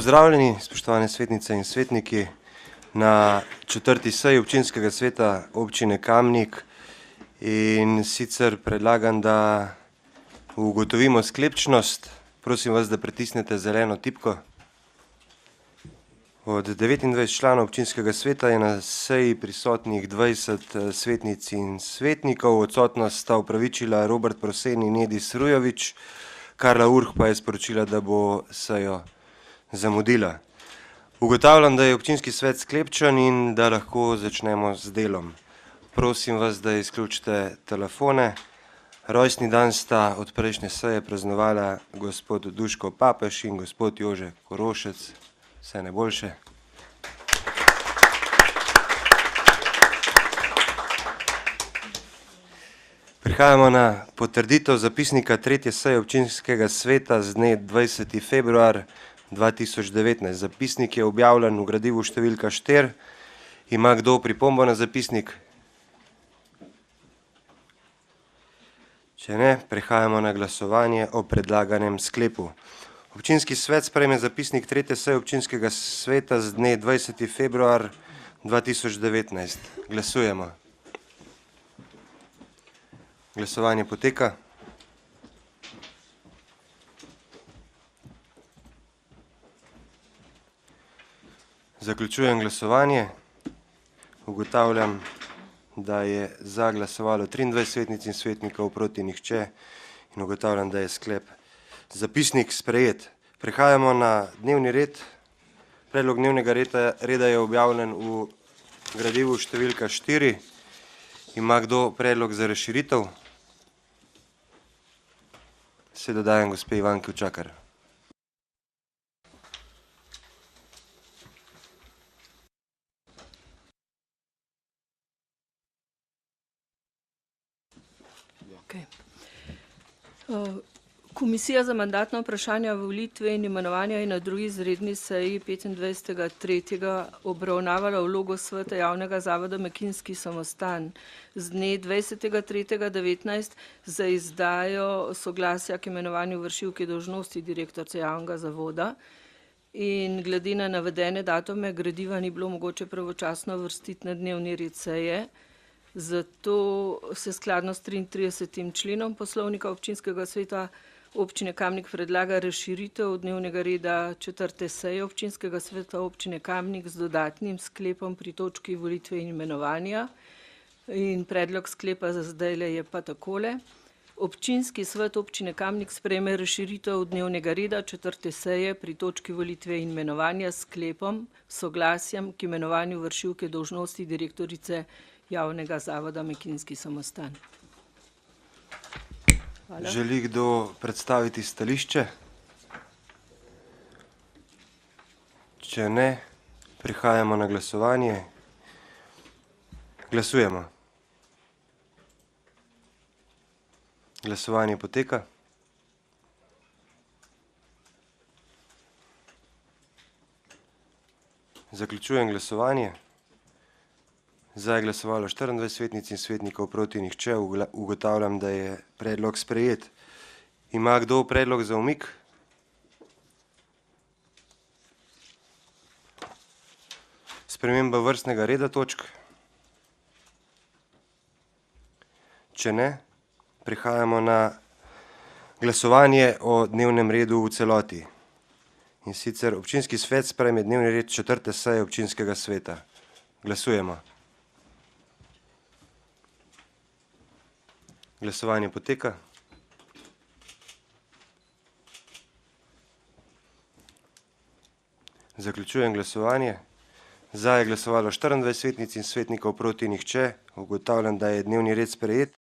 Pozdravljeni, spoštovane svetnice in svetniki, na 4. seji občinskega sveta občine Kamnik, in sicer predlagam, da ugotovimo sklepčnost. Prosim vas, da pritisnete zeleno tipko. Od 29 članov občinskega sveta je na seji prisotnih 20 svetnic in svetnikov. Odsotnost sta upravičila Robert Prosen in Edis Rujovič. Karla Urh pa je sporočila, da bo sejo zamudila. Ugotavljam, da je občinski svet sklepčen in da lahko začnemo z delom. Prosim vas, da izključite telefone. Rojstni dan sta od prejšnje seje praznovala gospod Duško Papež in gospod Jože Korošec. Vse najboljše. Prihajamo na potrditev zapisnika 3. seje občinskega sveta z dne 20. februar 2019. Zapisnik je objavljen v gradivu številka 4. Ima kdo pripombo na zapisnik? Če ne, prehajamo na glasovanje o predlaganem sklepu. Občinski svet sprejme zapisnik 3. seje občinskega sveta z dne 20. februar 2019. Glasujemo. Glasovanje poteka. Zaključujem glasovanje. Ugotavljam, da je za glasovalo 23 svetnic in svetnikov, proti nihče, in ugotavljam, da je sklep zapisnik sprejet. Prehajamo na dnevni red. Predlog dnevnega reda je objavljen v gradivu številka 4. Ima kdo predlog za razširitev? Besedo dajem gospe Ivanki Učakar. Komisija za mandatna vprašanja, volitve in imenovanja je na drugi izredni seji 25.3. obravnavala vlogo sveta javnega zavoda Mekinski samostan z dne 20.3.19 za izdajo soglasja k imenovanju vršilke dolžnosti direktorice javnega zavoda. In glede na navedene datume gradiva ni bilo mogoče pravočasno vrstiti na dnevni red seje. Zato se skladno s 33. členom poslovnika občinskega sveta občine Kamnik predlaga razširitev dnevnega reda 4. seje občinskega sveta občine Kamnik z dodatnim sklepom pri točki volitve in imenovanja. In predlog sklepa za zdajle je pa takole. Občinski svet občine Kamnik sprejme razširitev dnevnega reda 4. seje pri točki volitve in imenovanja s sklepom, soglasjem k imenovanju vršilke dolžnosti direktorice javnega zavoda Mekinski samostan. Hvala. Želi kdo predstaviti stališče? Če ne, prihajamo na glasovanje. Glasujemo. Glasovanje poteka. Zaključujem glasovanje. Za je glasovalo 24 svetnic in svetnikov, proti nihče. Ugotavljam, da je predlog sprejet. Ima kdo predlog za umik? Sprememba vrstnega reda točk? Če ne, prihajamo na glasovanje o dnevnem redu v celoti. In sicer občinski svet sprejme dnevni red 4. seje občinskega sveta. Glasujemo. Glasovanje poteka. Zaključujem glasovanje. Za je glasovalo 24 svetnic in svetnikov, proti nihče. Ugotavljam, da je dnevni red sprejet.